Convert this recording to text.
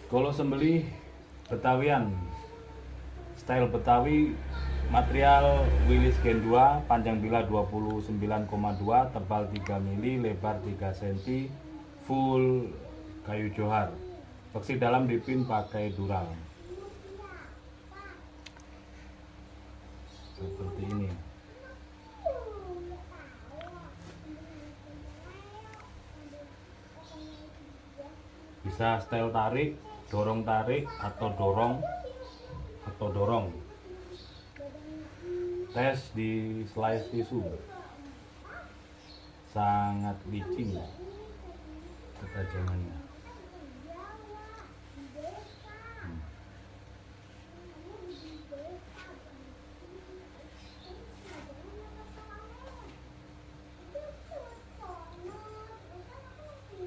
Kalau sembelih Betawian, style Betawi, material Willis Gen 2, panjang bila 29,2, tebal 3 mili, lebar 3 cm, full kayu johar. Beksi dalam dipin pakai dural. Seperti ini. Bisa style tarik, tarik atau dorong. Tes di slice tisu. Sangat licin ketajamannya.